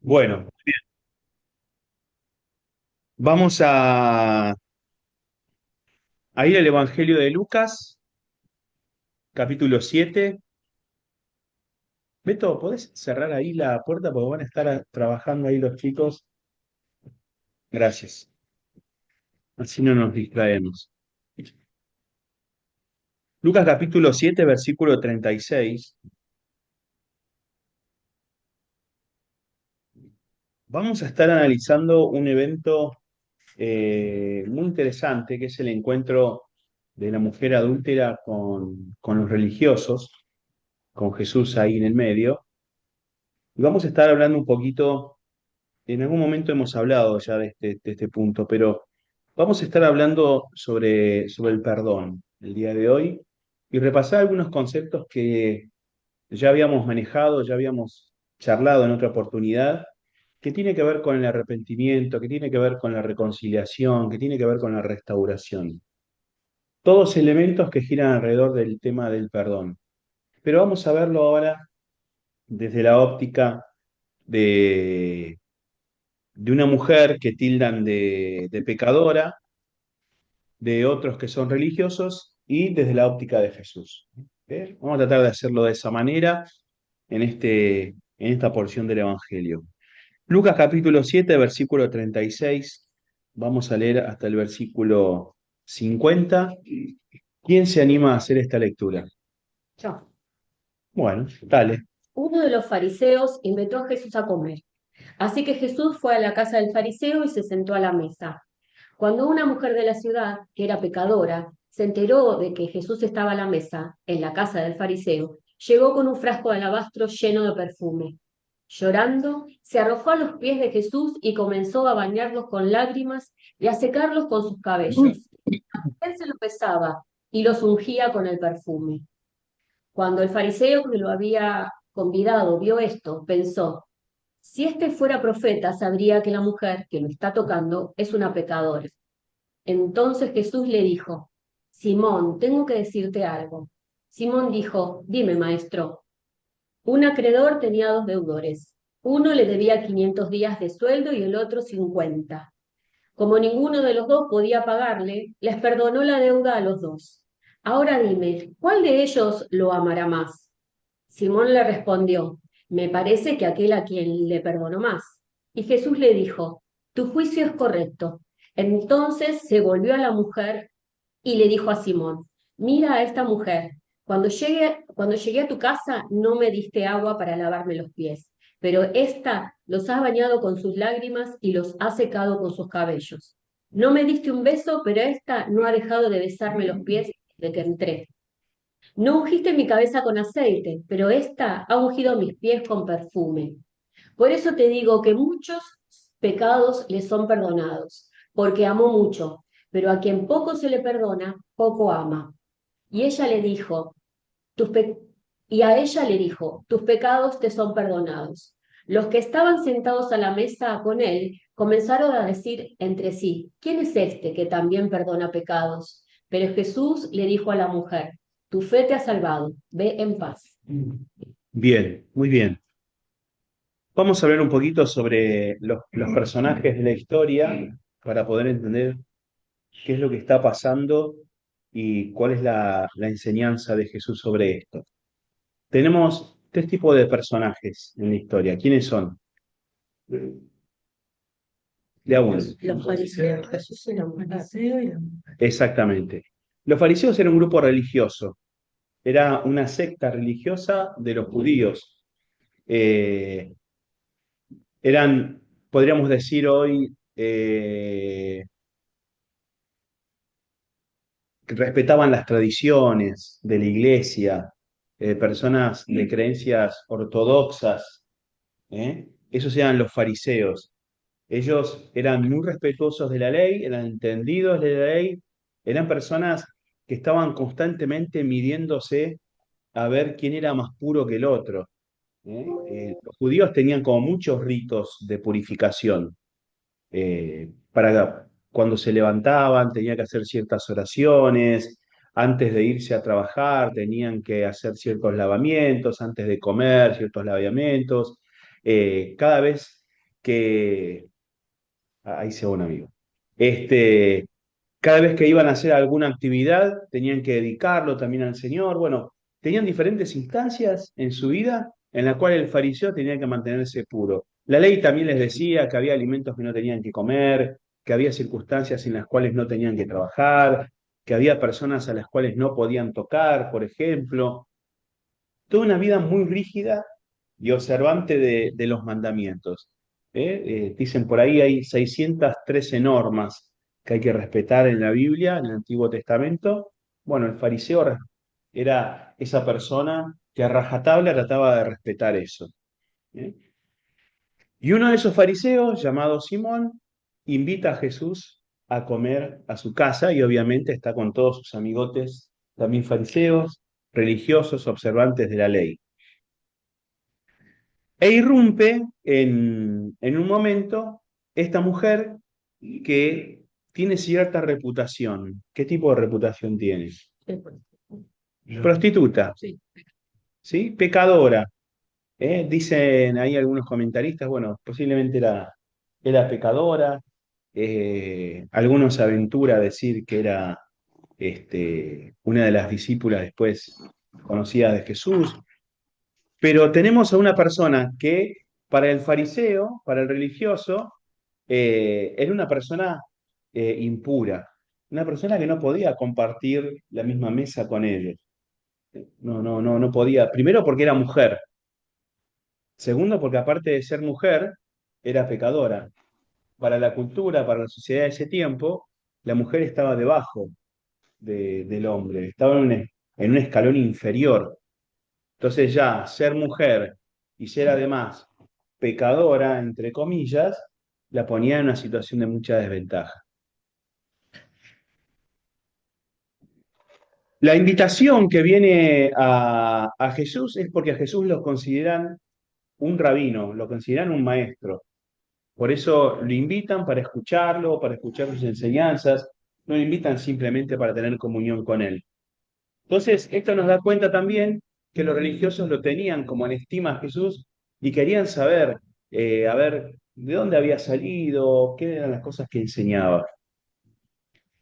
Bueno, vamos a ir al Evangelio de Lucas, capítulo 7. Beto, ¿podés cerrar ahí la puerta? Porque van a estar trabajando ahí los chicos. Gracias. Así no nos distraemos. Lucas capítulo 7, versículo 36. Vamos a estar analizando un evento muy interesante, que es el encuentro de la mujer adúltera con los religiosos, con Jesús ahí en el medio. Y vamos a estar hablando un poquito. En algún momento hemos hablado ya de este punto, pero vamos a estar hablando sobre el perdón el día de hoy y repasar algunos conceptos que ya habíamos manejado, ya habíamos charlado en otra oportunidad, que tiene que ver con el arrepentimiento, que tiene que ver con la reconciliación, que tiene que ver con la restauración. Todos elementos que giran alrededor del tema del perdón. Pero vamos a verlo ahora desde la óptica de una mujer que tildan de pecadora, de otros que son religiosos y desde la óptica de Jesús. ¿Ok? Vamos a tratar de hacerlo de esa manera en esta porción del Evangelio. Lucas capítulo 7, versículo 36. Vamos a leer hasta el versículo 50. ¿Quién se anima a hacer esta lectura? Yo. Bueno, dale. Uno de los fariseos invitó a Jesús a comer. Así que Jesús fue a la casa del fariseo y se sentó a la mesa. Cuando una mujer de la ciudad, que era pecadora, se enteró de que Jesús estaba a la mesa, en la casa del fariseo, llegó con un frasco de alabastro lleno de perfume. Llorando, se arrojó a los pies de Jesús y comenzó a bañarlos con lágrimas y a secarlos con sus cabellos. Él se los besaba y los ungía con el perfume. Cuando el fariseo que lo había convidado vio esto, pensó, si este fuera profeta, sabría que la mujer que lo está tocando es una pecadora. Entonces Jesús le dijo, Simón, tengo que decirte algo. Simón dijo, dime, maestro. Un acreedor tenía dos deudores. Uno le debía 500 días de sueldo y el otro 50. Como ninguno de los dos podía pagarle, les perdonó la deuda a los dos. Ahora dime, ¿cuál de ellos lo amará más? Simón le respondió, me parece que aquel a quien le perdonó más. Y Jesús le dijo, tu juicio es correcto. Entonces se volvió a la mujer y le dijo a Simón, mira a esta mujer, cuando llegué a tu casa no me diste agua para lavarme los pies, pero ésta los ha bañado con sus lágrimas y los ha secado con sus cabellos. No me diste un beso, pero ésta no ha dejado de besarme los pies desde que entré. No ungiste mi cabeza con aceite, pero ésta ha ungido mis pies con perfume. Por eso te digo que muchos pecados le son perdonados, porque amó mucho, pero a quien poco se le perdona, poco ama. Y ella le dijo, tus pe- y a ella le dijo, tus pecados te son perdonados. Los que estaban sentados a la mesa con él comenzaron a decir entre sí, ¿quién es este que también perdona pecados? Pero Jesús le dijo a la mujer, tu fe te ha salvado, ve en paz. Bien, muy bien. Vamos a hablar un poquito sobre los personajes de la historia para poder entender qué es lo que está pasando y cuál es la enseñanza de Jesús sobre esto. Tenemos tres tipos de personajes en la historia. ¿Quiénes son? De a uno. Los fariseos, Jesús y la mujer. Exactamente. Los fariseos eran un grupo religioso, era una secta religiosa de los judíos. Eh, Eran, podríamos decir hoy, que respetaban las tradiciones de la iglesia, personas de creencias ortodoxas, ¿eh? Esos eran los fariseos. Ellos eran muy respetuosos de la ley, eran entendidos de la ley, eran personas que estaban constantemente midiéndose a ver quién era más puro que el otro. Los judíos tenían como muchos ritos de purificación. Para cuando se levantaban tenía que hacer ciertas oraciones, antes de irse a trabajar tenían que hacer ciertos lavamientos, antes de comer ciertos lavamientos. Cada vez que, ahí se va un amigo, este, cada vez que iban a hacer alguna actividad tenían que dedicarlo también al Señor. Bueno, tenían diferentes instancias en su vida en la cual el fariseo tenía que mantenerse puro. La ley también les decía que había alimentos que no tenían que comer, que había circunstancias en las cuales no tenían que trabajar, que había personas a las cuales no podían tocar, por ejemplo. Toda una vida muy rígida y observante de los mandamientos. Dicen por ahí hay 613 normas que hay que respetar en la Biblia, en el Antiguo Testamento. Bueno, el fariseo era esa persona que a rajatabla trataba de respetar eso. ¿Eh? Y uno de esos fariseos, llamado Simón, invita a Jesús a comer a su casa y obviamente está con todos sus amigotes, también fariseos, religiosos, observantes de la ley. E irrumpe en un momento esta mujer que tiene cierta reputación. ¿Qué tipo de reputación tiene? Prostituta, Sí. ¿sí? Pecadora. Dicen ahí algunos comentaristas, bueno, posiblemente era pecadora. Algunos se aventura a decir que era una de las discípulas después conocidas de Jesús. Pero tenemos a una persona que para el fariseo, para el religioso, era una persona impura, una persona que no podía compartir la misma mesa con ellos. No podía. Primero porque era mujer. Segundo porque aparte de ser mujer, era pecadora. Para la cultura, para la sociedad de ese tiempo, la mujer estaba debajo del hombre, estaba en un escalón inferior. Entonces ya ser mujer y ser además pecadora, entre comillas, la ponía en una situación de mucha desventaja. La invitación que viene a Jesús es porque a Jesús lo consideran un rabino, lo consideran un maestro. Por eso lo invitan para escucharlo, para escuchar sus enseñanzas, no lo invitan simplemente para tener comunión con él. Entonces, esto nos da cuenta también que los religiosos lo tenían como en estima a Jesús y querían saber, a ver, de dónde había salido, qué eran las cosas que enseñaba.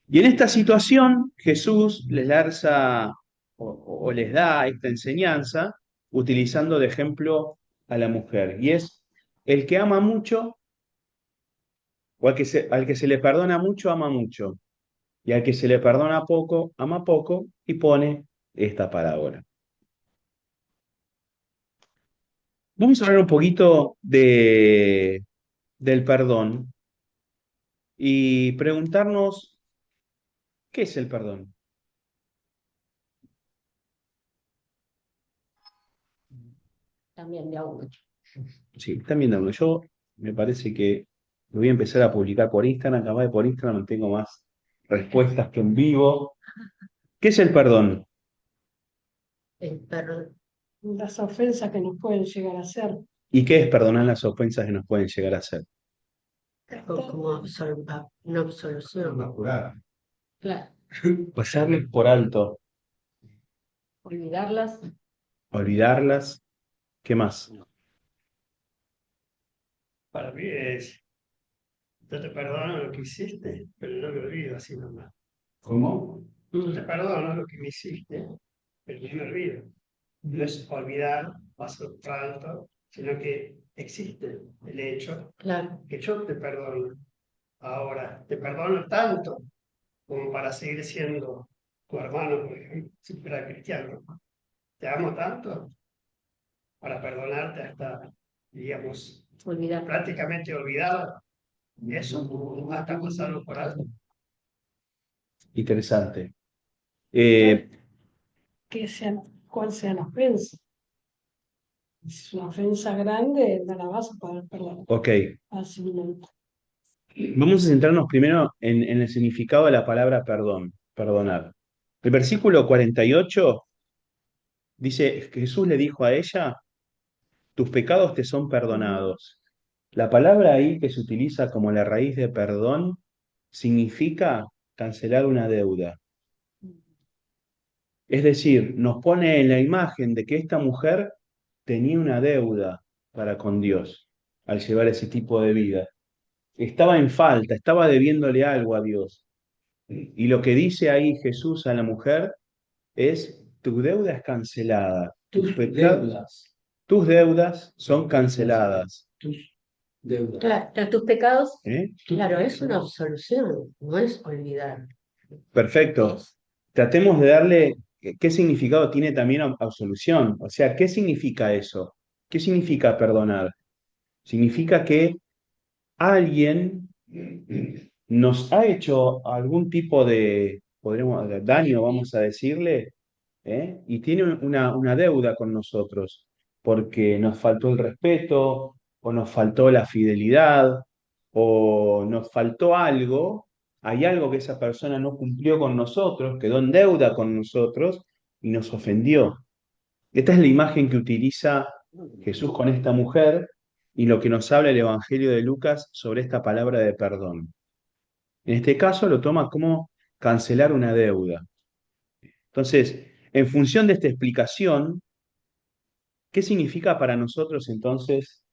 Y en esta situación, Jesús les lanza o les da esta enseñanza utilizando de ejemplo a la mujer. Y es el que ama mucho o al que se le perdona mucho, ama mucho. Y al que se le perdona poco, ama poco y pone esta parábola. Vamos a hablar un poquito del perdón y preguntarnos, ¿qué es el perdón? También de a uno. Sí, están viendo. Yo me parece que lo voy a empezar a publicar por Instagram, capaz de por Instagram tengo más respuestas que en vivo. ¿Qué es el perdón? El perro. Las ofensas que nos pueden llegar a hacer. ¿Y qué es perdonar las ofensas que nos pueden llegar a hacer? Como una absolución. Claro. Pasarles por alto, Olvidarlas. olvidarlas. ¿Qué más? Para mí es, yo te perdono lo que hiciste, pero no me olvido así nomás. ¿Cómo? Yo te perdono lo que me hiciste, pero no me olvido. No es olvidar, paso por alto, sino que existe el hecho Claro. que yo te perdono. Ahora, te perdono tanto como para seguir siendo tu hermano, por ejemplo, si fuera cristiano. Te amo tanto para perdonarte hasta, digamos, Olvidar. prácticamente olvidar eso, hasta pasarlo por alto. Interesante. Eh, ¿Cuál sea la ofensa? Si es una ofensa grande, no la vas a poder perdonar ok, fácilmente. vamos a centrarnos primero en el significado de la palabra perdón, perdonar. El versículo 48 dice, Jesús le dijo a ella, tus pecados te son perdonados. La palabra ahí que se utiliza como la raíz de perdón significa cancelar una deuda. Es decir, nos pone en la imagen de que esta mujer tenía una deuda para con Dios. al llevar ese tipo de vida. Estaba en falta, estaba debiéndole algo a Dios. Y lo que dice ahí Jesús a la mujer es, tu deuda es cancelada, tus deudas son canceladas. Tus deudas. Claro, tus pecados, ¿Eh? claro, es una absolución, no es olvidar. Perfecto. Tratemos de darle qué significado tiene también absolución. O sea, ¿qué significa eso? ¿Qué significa perdonar? Significa que alguien nos ha hecho algún tipo de, podremos, de daño, vamos a decirle, y tiene una deuda con nosotros, porque nos faltó el respeto, o nos faltó la fidelidad, o nos faltó algo, hay algo que esa persona no cumplió con nosotros, quedó en deuda con nosotros y nos ofendió. Esta es la imagen que utiliza Jesús con esta mujer y lo que nos habla el Evangelio de Lucas sobre esta palabra de perdón. En este caso lo toma como cancelar una deuda. Entonces, en función de esta explicación, ¿qué significa para nosotros entonces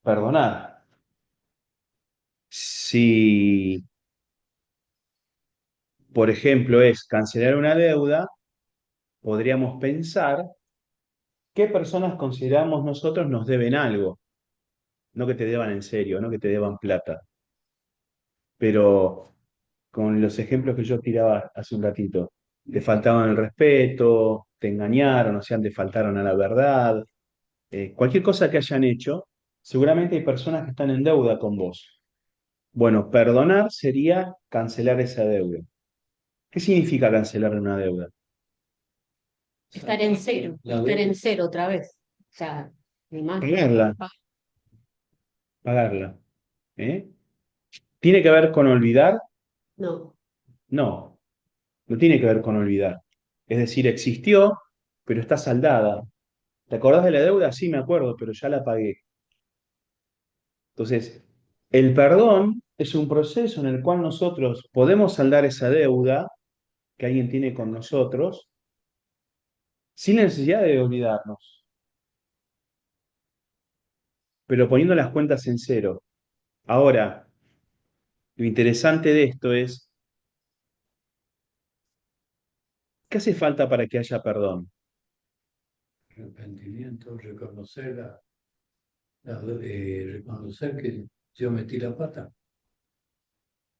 perdonar? Si, por ejemplo, es cancelar una deuda, podríamos pensar qué personas consideramos nosotros nos deben algo, no que te deban en serio, no que te deban plata. Pero con los ejemplos que yo tiraba hace un ratito, te faltaban el respeto, te engañaron, o sea, te faltaron a la verdad, cualquier cosa que hayan hecho, seguramente hay personas que están en deuda con vos. Bueno, perdonar sería cancelar esa deuda. ¿Qué significa cancelar una deuda? Estar en cero, estar en cero otra vez. O sea, ni más. Pagarla, pagarla. ¿Eh? ¿Tiene que ver con olvidar? No, No, no tiene que ver con olvidar. Es decir, existió, pero está saldada. ¿Te acordás de la deuda? Sí, me acuerdo, pero ya la pagué. Entonces, el perdón es un proceso en el cual nosotros podemos saldar esa deuda que alguien tiene con nosotros sin la necesidad de olvidarnos, pero poniendo las cuentas en cero. Ahora, lo interesante de esto es, ¿qué hace falta para que haya perdón? Arrepentimiento, reconocer que yo metí la pata.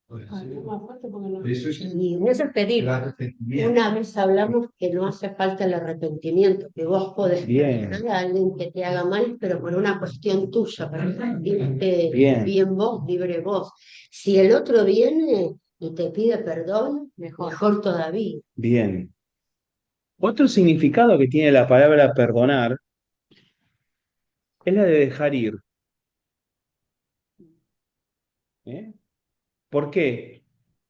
Pues, Ah, sí. es más fuerte porque no. Eso es y eso es pedir. el arrepentimiento. Una vez hablamos que no hace falta el arrepentimiento, que vos podés Bien. perdonar a alguien que te haga mal, pero por una cuestión tuya, para sentirte Bien. bien vos, libre vos. Si el otro viene y te pide perdón, mejor todavía. Bien. Otro significado que tiene la palabra perdonar es la de dejar ir. ¿Eh? ¿Por qué?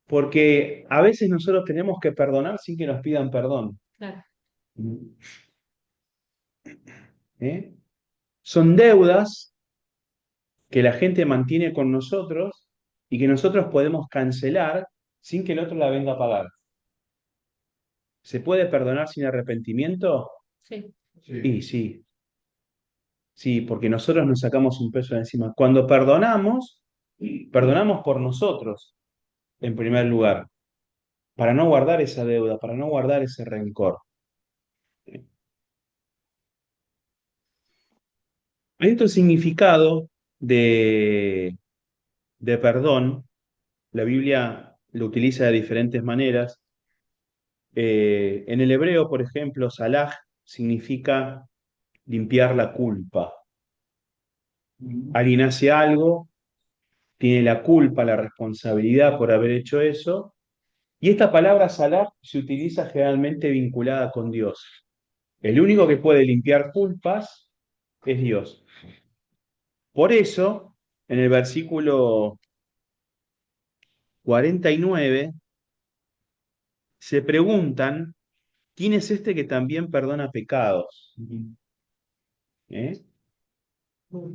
Porque a veces nosotros tenemos que perdonar sin que nos pidan perdón. Claro. ¿Eh? Son deudas que la gente mantiene con nosotros y que nosotros podemos cancelar sin que el otro la venga a pagar. ¿Se puede perdonar sin arrepentimiento? Sí. Y sí, sí, porque nosotros nos sacamos un peso de encima. Cuando perdonamos, perdonamos por nosotros, en primer lugar, para no guardar esa deuda, para no guardar ese rencor. Hay otro significado de perdón. La Biblia lo utiliza de diferentes maneras. En el hebreo, por ejemplo, salah significa limpiar la culpa. Alguien hace algo, tiene la culpa, la responsabilidad por haber hecho eso, y esta palabra salah se utiliza generalmente vinculada con Dios. El único que puede limpiar culpas es Dios. Por eso, en el versículo 49, se preguntan, ¿quién es este que también perdona pecados? ¿Eh?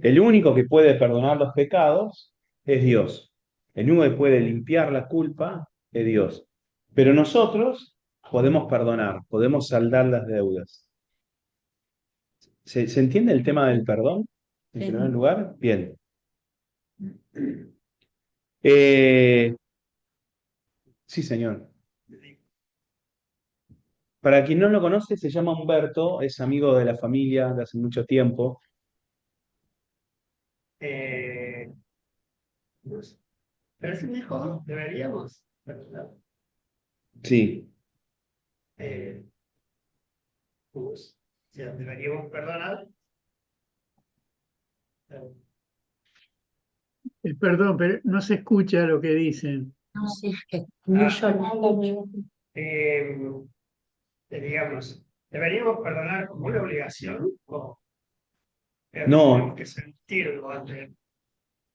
El único que puede perdonar los pecados es Dios. El único que puede limpiar la culpa es Dios. Pero nosotros podemos perdonar, podemos saldar las deudas. ¿Se entiende el tema del perdón? En Sí. primer lugar, bien. Eh, sí, señor. Para quien no lo conoce, se llama Humberto, es amigo de la familia de hace mucho tiempo. Eh, no sé. Pero es mejor, deberíamos, ¿verdad? Sí. Eh, pues, o sea, deberíamos perdonar. Eh, Perdón, pero no se escucha lo que dicen. No, sí, es que no yo no. eh, digamos, deberíamos perdonar como una obligación o tenemos No, que sentirlo antes.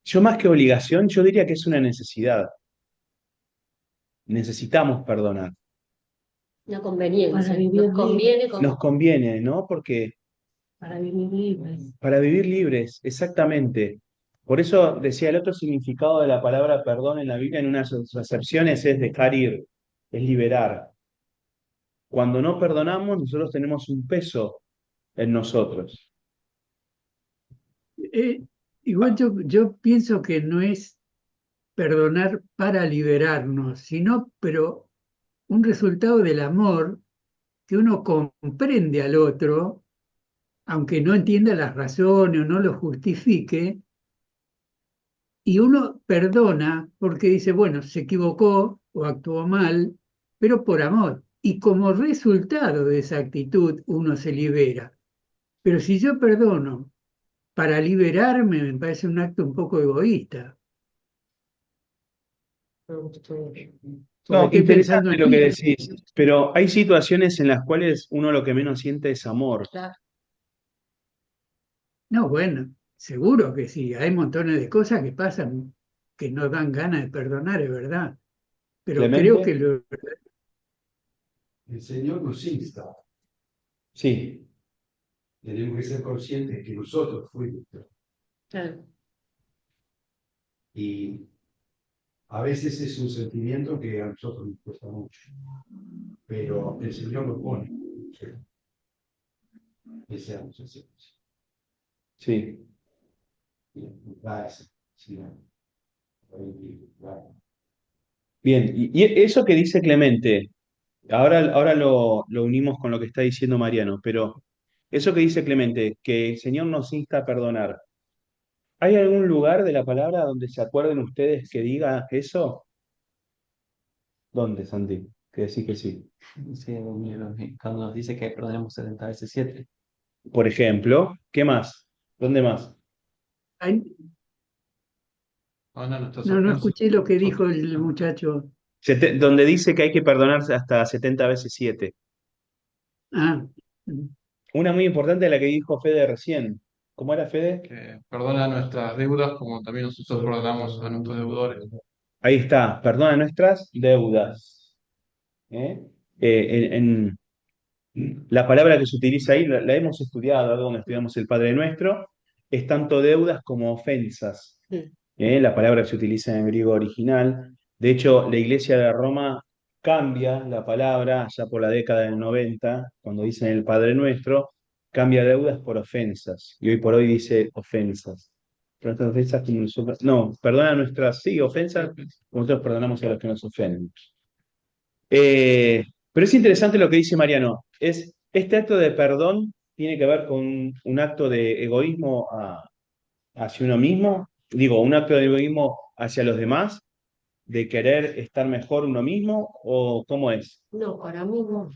yo más que obligación, yo diría que es una necesidad. Necesitamos perdonar. Una conveniencia. Para vivir Nos conviene Nos como conviene, ¿no? Porque para vivir libres. para vivir libres, exactamente. Por eso decía el otro significado de la palabra perdón en la Biblia en unas acepciones es dejar ir, es liberar. Cuando no perdonamos, nosotros tenemos un peso en nosotros. Eh, igual yo pienso que no es perdonar para liberarnos, sino, pero un resultado del amor que uno comprende al otro, aunque no entienda las razones o no lo justifique, y uno perdona porque dice, bueno, se equivocó o actuó mal, pero por amor. Y como resultado de esa actitud uno se libera. Pero si yo perdono para liberarme, me parece un acto un poco egoísta. Porque No, estoy pensando interesante en lo que mí. decís, pero hay situaciones en las cuales uno lo que menos siente es amor. claro. No, bueno, seguro que sí. Hay montones de cosas que pasan que no dan ganas de perdonar, es verdad. Pero creo que Clemente, El Señor nos insta. sí, Tenemos que ser conscientes que nosotros fuimos. Claro. Y a veces es un sentimiento que a nosotros nos cuesta mucho. Pero el Señor lo pone. Que seamos así. sí. Bien, y eso que dice Clemente, ahora lo unimos con lo que está diciendo Mariano, pero eso que dice Clemente, que el Señor nos insta a perdonar, ¿hay algún lugar de la palabra donde se acuerden ustedes que diga eso? ¿Dónde, Santi? Que decís que sí. Sí, cuando nos dice que perdonemos 70 veces 7. Por ejemplo, ¿qué más? ¿Dónde más? hay- Perdona nuestras no ofensas. escuché lo que dijo el muchacho. Donde dice que hay que perdonarse hasta 70 veces 7. Ah, Una muy importante es la que dijo Fede recién. ¿Cómo era, Fede? Que perdona nuestras deudas como también nosotros perdonamos a nuestros deudores. Ahí está, perdona nuestras deudas. ¿Eh? La palabra que se utiliza ahí, la hemos estudiado, algo donde estudiamos el Padre Nuestro, es tanto deudas como ofensas. Mm. La palabra que se utiliza en el griego original. De hecho, la Iglesia de Roma cambia la palabra ya por la década del 90, cuando dicen el Padre Nuestro, cambia deudas por ofensas. Y hoy por hoy dice ofensas. Pero nuestras ofensas como no, perdona nuestras, sí, ofensas, como nosotros perdonamos a los que nos ofenden. Pero es interesante lo que dice Mariano. Este acto de perdón tiene que ver con un acto de egoísmo hacia uno mismo, digo, un acto de egoísmo hacia los demás, de querer estar mejor uno mismo, o cómo es. No, para mí no.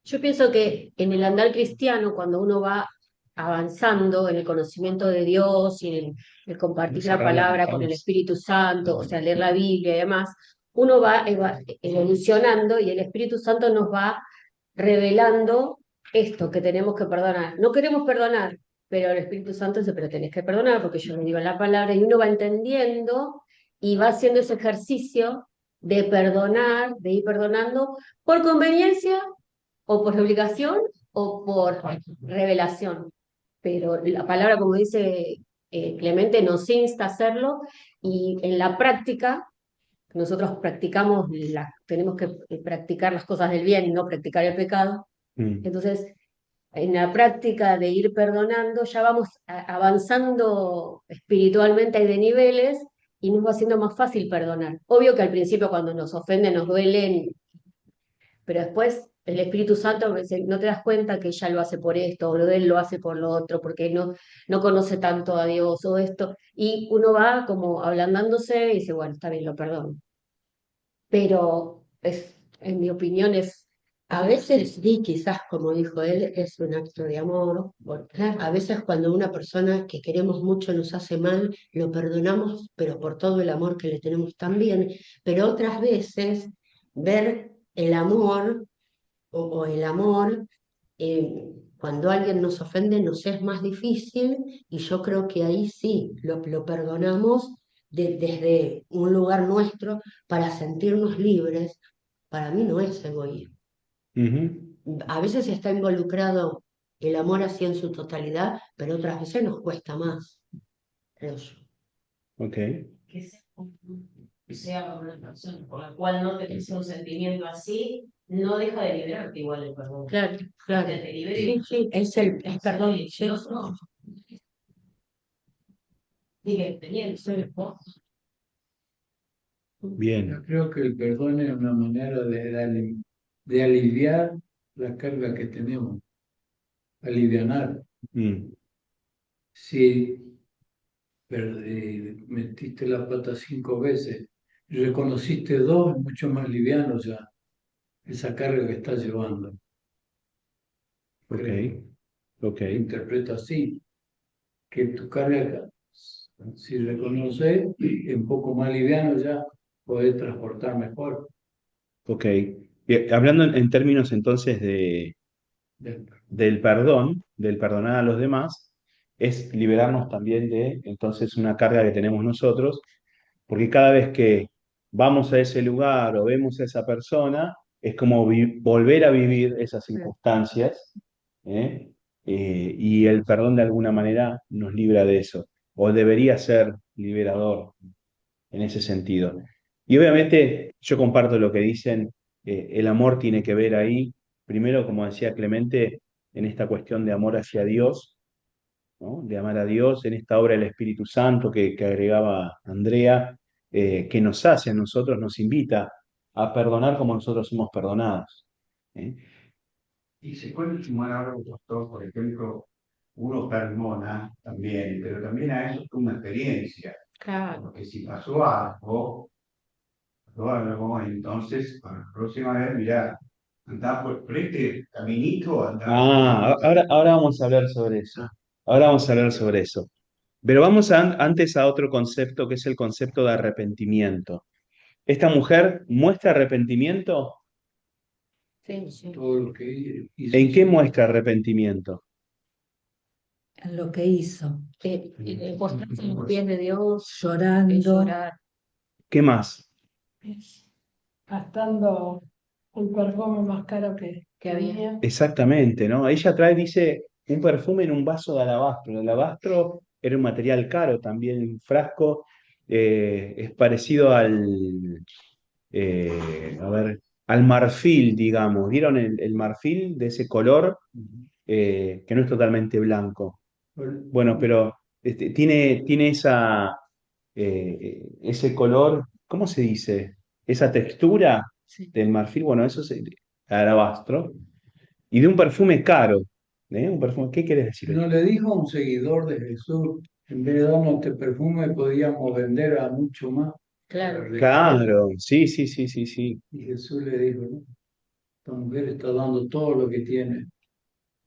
Yo pienso que en el andar cristiano, cuando uno va avanzando en el conocimiento de Dios y en el compartir la palabra con el Espíritu Santo, o sea, leer la Biblia y demás, uno va evolucionando y el Espíritu Santo nos va revelando esto que tenemos que perdonar. No queremos perdonar, pero el Espíritu Santo dice, pero tenés que perdonar porque yo le digo en la palabra y uno va entendiendo y va haciendo ese ejercicio de perdonar, de ir perdonando por conveniencia o por obligación o por revelación. Pero la palabra, como dice Clemente, nos insta a hacerlo y en la práctica, nosotros practicamos, tenemos que practicar las cosas del bien y no practicar el pecado. Mm. Entonces, en la práctica de ir perdonando, ya vamos avanzando espiritualmente hay de niveles y nos va haciendo más fácil perdonar. Obvio que al principio cuando nos ofenden nos duelen, pero después el Espíritu Santo no te das cuenta que ella lo hace por esto, o él lo hace por lo otro, porque no conoce tanto a Dios o esto, y uno va como ablandándose y dice, bueno, está bien, lo perdono. Pero en mi opinión A veces sí, quizás como dijo él, es un acto de amor. A veces cuando una persona que queremos mucho nos hace mal, lo perdonamos, pero por todo el amor que le tenemos también. Pero otras veces ver el amor o el amor, cuando alguien nos ofende nos es más difícil y yo creo que ahí sí lo perdonamos desde un lugar nuestro para sentirnos libres. Para mí no es egoísmo. Ujú. A veces está involucrado el amor así en su totalidad, pero otras veces nos cuesta más, creo yo. Ok. Que sea una persona por la cual no tenés un sentimiento así, no deja de liberarte igual el perdón. Claro, claro. Que te libere. Sí, sí, es el perdón. Sí. El otro sigue teniendo. Bien. Yo creo que el perdón es una manera de aliviar la carga que tenemos, alivianar. Mm. Si metiste la pata 5 veces y reconociste 2, es mucho más liviano ya esa carga que estás llevando. Ok. Creo. Ok. Lo interpreto así, que tu carga, si reconoces, es un poco más liviano ya, podés transportar mejor. Ok. Hablando en términos entonces del perdón, del perdonar a los demás, es liberarnos también de entonces una carga que tenemos nosotros, porque cada vez que vamos a ese lugar o vemos a esa persona, es como volver a vivir esas circunstancias, ¿eh? Y el perdón de alguna manera nos libra de eso, o debería ser liberador en ese sentido. Y obviamente yo comparto lo que dicen, el amor tiene que ver ahí, primero, como decía Clemente, en esta cuestión de amor hacia Dios, ¿no? De amar a Dios, en esta obra del Espíritu Santo que agregaba Andrea, que nos hace a nosotros, nos invita a perdonar como nosotros somos perdonados. ¿Eh? Y se puede sumar algo, doctor, por ejemplo, uno perdona también, pero también a eso es una experiencia. Claro. Porque si pasó algo, entonces, para la próxima vez, mirá, andá por este caminito, andá. Ahora vamos a hablar sobre eso. Ahora vamos a hablar sobre eso. Pero vamos antes a otro concepto que es el concepto de arrepentimiento. ¿Esta mujer muestra arrepentimiento? Sí, sí. Todo lo que hizo. ¿En qué muestra arrepentimiento? En lo que hizo, Postrarse en los pies de Dios, llorando. llorar. ¿Qué más? Gastando un perfume más caro que había. Exactamente, ¿no? Ella dice, un perfume en un vaso de alabastro. El alabastro era un material caro también, un frasco, es parecido a ver, al marfil, digamos. ¿Vieron el marfil de ese color? Que no es totalmente blanco. Bueno, pero tiene ese color, ¿cómo se dice? Esa textura del marfil, bueno, eso es el alabastro. Y de un perfume caro. Un perfume, ¿qué quieres decir? No le dijo a un seguidor de Jesús, en vez de darnos este perfume, podíamos vender a mucho más. Claro. Claro, sí, sí, sí, sí, sí. Y Jesús le dijo, ¿no? Esta mujer está dando todo lo que tiene,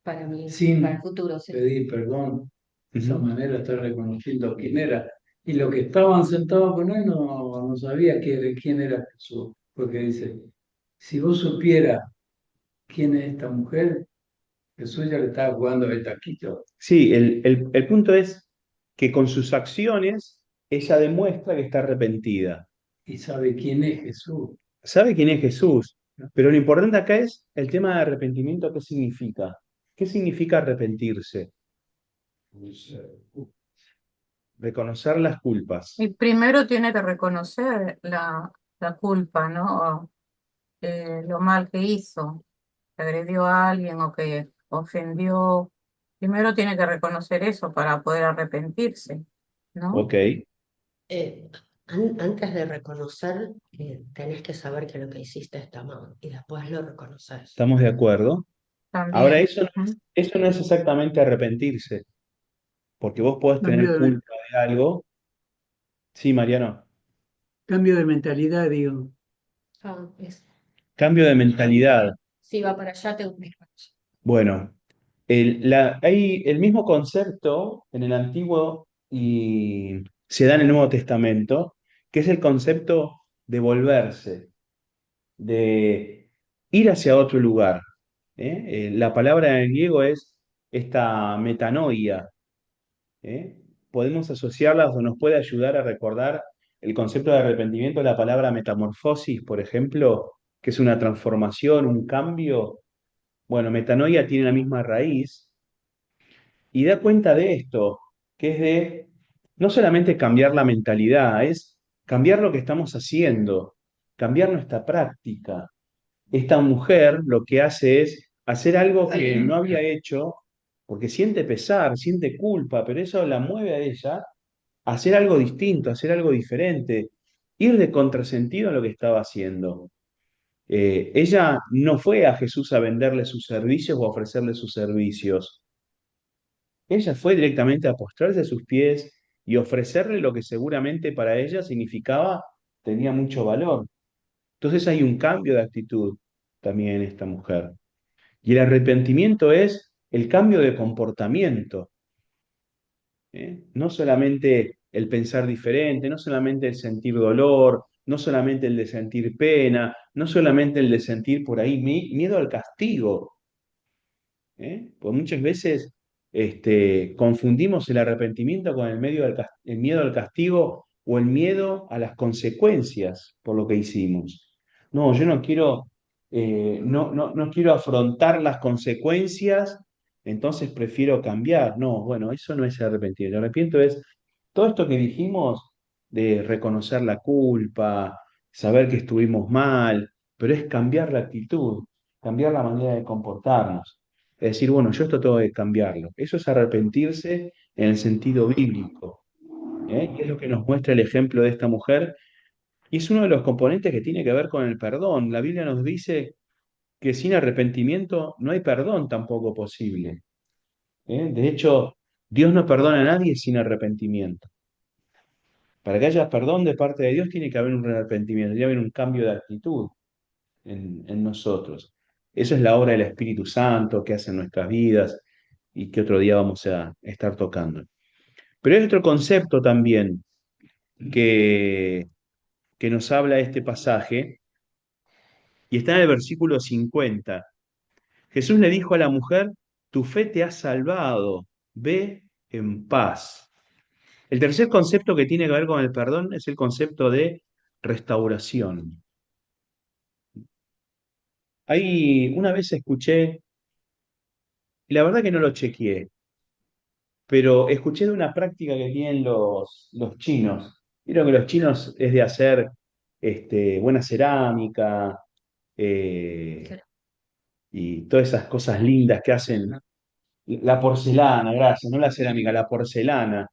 Para mí, sin para el futuro, sí. pedir perdón. De esa Ujú. manera está reconociendo quién era. Y los que estaban sentados con él no sabía quién era Jesús. Porque dice, si vos supieras quién es esta mujer, Jesús ya le estaba jugando el taquito. Sí, el punto es que con sus acciones ella demuestra que está arrepentida. Y sabe quién es Jesús. Sabe quién es Jesús, pero lo importante acá es el tema de arrepentimiento, ¿qué significa? ¿Qué significa arrepentirse? Reconocer las culpas. Y primero tiene que reconocer la culpa, ¿no? Lo mal que hizo, que agredió a alguien o que ofendió, primero tiene que reconocer eso para poder arrepentirse, ¿no? Ok, Eh, antes de reconocer, tenés que saber que lo que hiciste está mal y después lo reconoces. estamos de acuerdo. Ahora, También. ¿Mm? eso no es exactamente arrepentirse, porque vos podés tener Cambio de, culpa de algo. Sí, Mariano. cambio de mentalidad, digo. Ah, es- Cambio de mentalidad. Si va para allá, tengo que ir para allá. Bueno, hay el mismo concepto en el Antiguo y se da en el Nuevo Testamento, que es el concepto de volverse, de ir hacia otro lugar. La palabra en griego es esta metanoia. ¿eh? Podemos asociarlas o nos puede ayudar a recordar el concepto de arrepentimiento, la palabra metamorfosis, por ejemplo, que es una transformación, un cambio. Bueno, metanoia tiene la misma raíz y da cuenta de esto, que es de no solamente cambiar la mentalidad, es cambiar lo que estamos haciendo, cambiar nuestra práctica. Esta mujer lo que hace es hacer algo que no había hecho porque siente pesar, siente culpa, pero eso la mueve a ella a hacer algo distinto, a hacer algo diferente, ir de contrasentido a lo que estaba haciendo. Ella no fue a Jesús a venderle sus servicios o a ofrecerle sus servicios. Ella fue directamente a postrarse a sus pies y ofrecerle lo que seguramente para ella significaba, tenía mucho valor. Entonces hay un cambio de actitud también en esta mujer. Y el arrepentimiento es el cambio de comportamiento. No solamente el pensar diferente, no solamente el sentir dolor, no solamente el de sentir pena, no solamente el de sentir por ahí miedo al castigo. Pues muchas veces confundimos el arrepentimiento con el miedo al castigo o el miedo a las consecuencias por lo que hicimos. No, yo no quiero, no quiero afrontar las consecuencias, entonces prefiero cambiar. No, bueno, eso no es arrepentimiento. El arrepentimiento es todo esto que dijimos de reconocer la culpa, saber que estuvimos mal, pero es cambiar la actitud, cambiar la manera de comportarnos. Es decir, bueno, yo esto tengo que cambiarlo. Eso es arrepentirse en el sentido bíblico, que es lo que nos muestra el ejemplo de esta mujer. Y es uno de los componentes que tiene que ver con el perdón. La Biblia nos dice que sin arrepentimiento no hay perdón tampoco posible. De hecho, Dios no perdona a nadie sin arrepentimiento. Para que haya perdón de parte de Dios tiene que haber un arrepentimiento, tiene que haber un cambio de actitud en nosotros. Eso es la obra del Espíritu Santo que hace en nuestras vidas y que otro día vamos a estar tocando. Pero hay otro concepto también que, que nos habla este pasaje y está en el versículo 50. Jesús le dijo a la mujer, tu fe te ha salvado, ve en paz. El tercer concepto que tiene que ver con el perdón es el concepto de restauración. Ahí una vez escuché, y la verdad que no lo chequeé, pero escuché de una práctica que tienen los chinos. Vieron que los chinos es de hacer buena cerámica y todas esas cosas lindas que hacen. La porcelana, gracias, no la cerámica, la porcelana.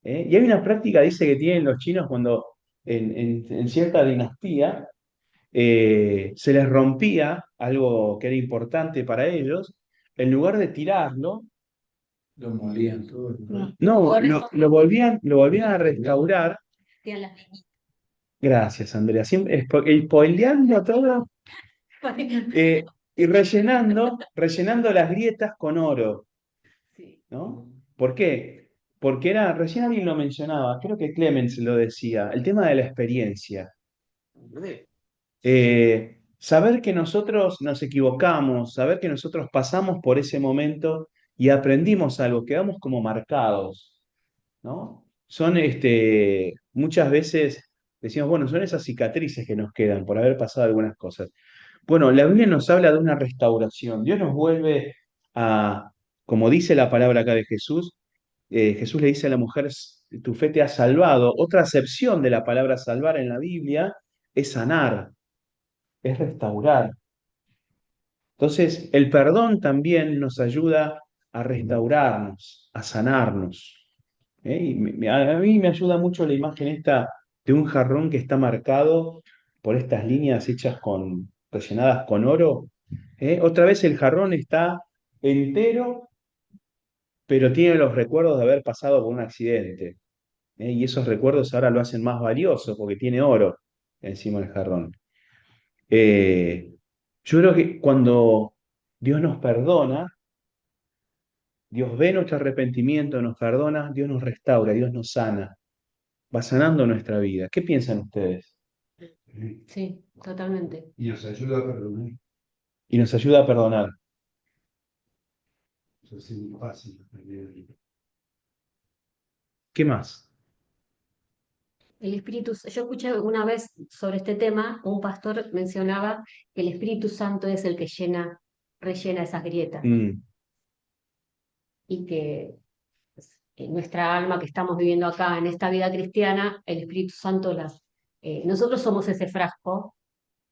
Y hay una práctica, dice, que tienen los chinos cuando en cierta dinastía se les rompía algo que era importante para ellos, en lugar de tirarlo, Lo molían todo. no, lo volvían a restaurar. Gracias, Andrea. Siempre spoileando todo eh, y rellenando las grietas con oro, ¿no? ¿Por qué? Porque recién alguien lo mencionaba, creo que Clemens lo decía, el tema de la experiencia. Saber que nosotros nos equivocamos, saber que nosotros pasamos por ese momento y aprendimos algo, quedamos como marcados, ¿no? Son muchas veces, decimos, bueno, son esas cicatrices que nos quedan por haber pasado algunas cosas. Bueno, la Biblia nos habla de una restauración. Dios nos vuelve a, como dice la palabra acá de Jesús, Jesús le dice a la mujer, tu fe te ha salvado. Otra acepción de la palabra salvar en la Biblia es sanar, es restaurar. Entonces, el perdón también nos ayuda a restaurarnos, a sanarnos. Y a mí me ayuda mucho la imagen esta de un jarrón que está marcado por estas líneas hechas rellenadas con oro. Otra vez el jarrón está entero, pero tiene los recuerdos de haber pasado por un accidente. Y esos recuerdos ahora lo hacen más valioso porque tiene oro encima del jarrón. Eh, yo creo que cuando Dios nos perdona, Dios ve nuestro arrepentimiento, nos perdona, Dios nos restaura, Dios nos sana, va sanando nuestra vida. ¿Qué piensan ustedes? Sí, totalmente. Y nos ayuda a perdonar. Y nos ayuda a perdonar. Eso es muy fácil aprender. ¿Qué más? El Espíritu, yo escuché una vez sobre este tema, un pastor mencionaba que el Espíritu Santo es el que rellena esas grietas Mm, y que en nuestra alma que estamos viviendo acá en esta vida cristiana, el Espíritu Santo nosotros somos ese frasco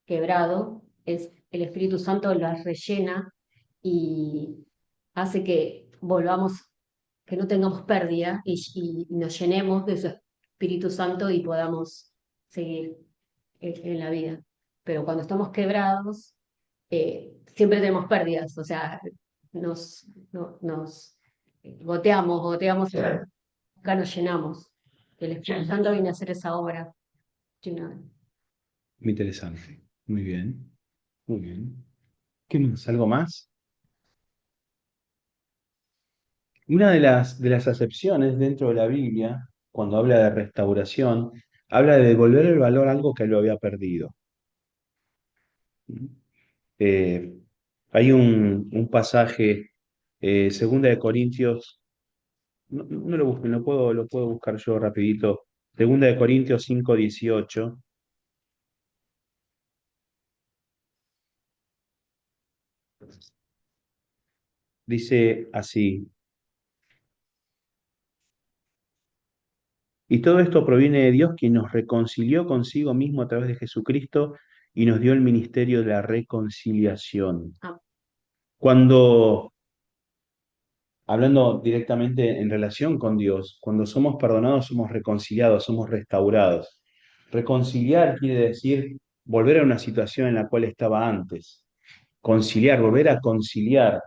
quebrado, el Espíritu Santo las rellena y hace que volvamos, que no tengamos pérdida y nos llenemos de su Espíritu Santo y podamos seguir en la vida. Pero cuando estamos quebrados, siempre tenemos pérdidas, o sea, nos goteamos, y acá nos llenamos. El Espíritu Santo viene a hacer esa obra. Llena. muy interesante. Muy bien. Muy bien. ¿Qué más? ¿Algo más? Una de las acepciones dentro de la Biblia, cuando habla de restauración, habla de devolver el valor a algo que lo había perdido. Eh, Hay un pasaje, Segunda de Corintios, no lo busquen, lo puedo buscar yo rapidito. Segunda de Corintios 5:18. Dice así: y todo esto proviene de Dios, quien nos reconcilió consigo mismo a través de Jesucristo y nos dio el ministerio de la reconciliación. Ah. Cuando, hablando directamente en relación con Dios, cuando somos perdonados, somos reconciliados, somos restaurados. Reconciliar quiere decir volver a una situación en la cual estaba antes. Conciliar, volver a conciliar,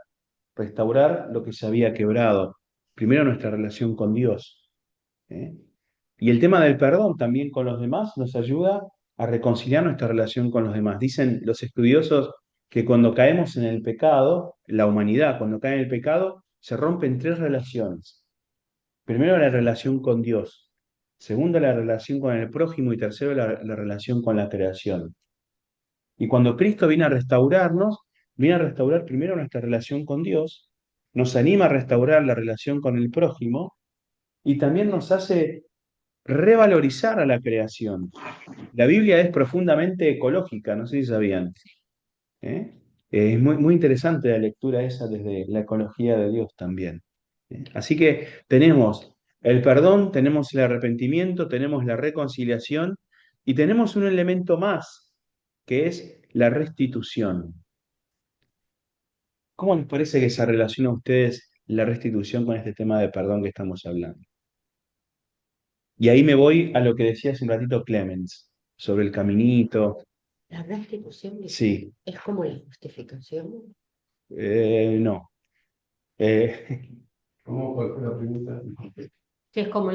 restaurar lo que se había quebrado. Primero nuestra relación con Dios. ¿eh? Y el tema del perdón también con los demás nos ayuda a reconciliar nuestra relación con los demás. Dicen los estudiosos que cuando caemos en el pecado, la humanidad cuando cae en el pecado, se rompen tres relaciones. Primero la relación con Dios, segundo la relación con el prójimo y tercero la relación con la creación. Y cuando Cristo viene a restaurarnos, viene a restaurar primero nuestra relación con Dios, nos anima a restaurar la relación con el prójimo y también nos hace revalorizar a la creación. La Biblia es profundamente ecológica, no sé si sabían. ¿eh? Es muy interesante la lectura esa desde la ecología de Dios también. Así que tenemos el perdón, tenemos el arrepentimiento, tenemos la reconciliación y tenemos un elemento más, que es la restitución. ¿Cómo les parece que se relaciona a ustedes la restitución con este tema de perdón que estamos hablando? Y ahí me voy a lo que decía hace un ratito Clemens, sobre el caminito. La restitución Sí, es como la justificación. no. Eh, ¿Cómo fue la pregunta? Sí, es como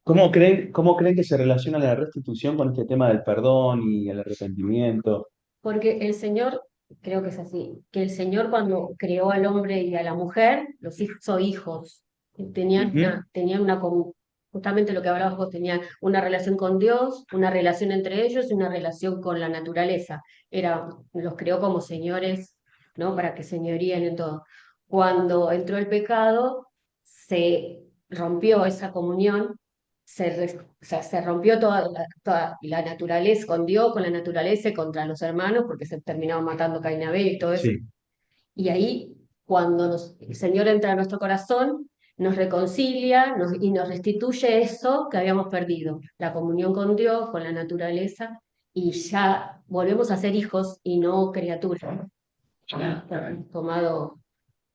cómo creen que se relaciona la restitución con este tema del perdón y el arrepentimiento? porque el Señor, creo que es así, que el Señor cuando creó al hombre y a la mujer, los hizo hijos. Ujú. Justamente lo que hablabas vos, tenían una relación con Dios, una relación entre ellos y una relación con la naturaleza. Los creó como señores, ¿no? Para que señoríen en todo. Cuando entró el pecado, se rompió esa comunión, o sea, se rompió toda la naturaleza con Dios, con la naturaleza y contra los hermanos, porque se terminaban matando Caín y Abel y todo eso. Sí, Y ahí, cuando el Señor entra a nuestro corazón, nos reconcilia y nos restituye eso que habíamos perdido, la comunión con Dios, con la naturaleza, y ya volvemos a ser hijos y no criaturas. tomado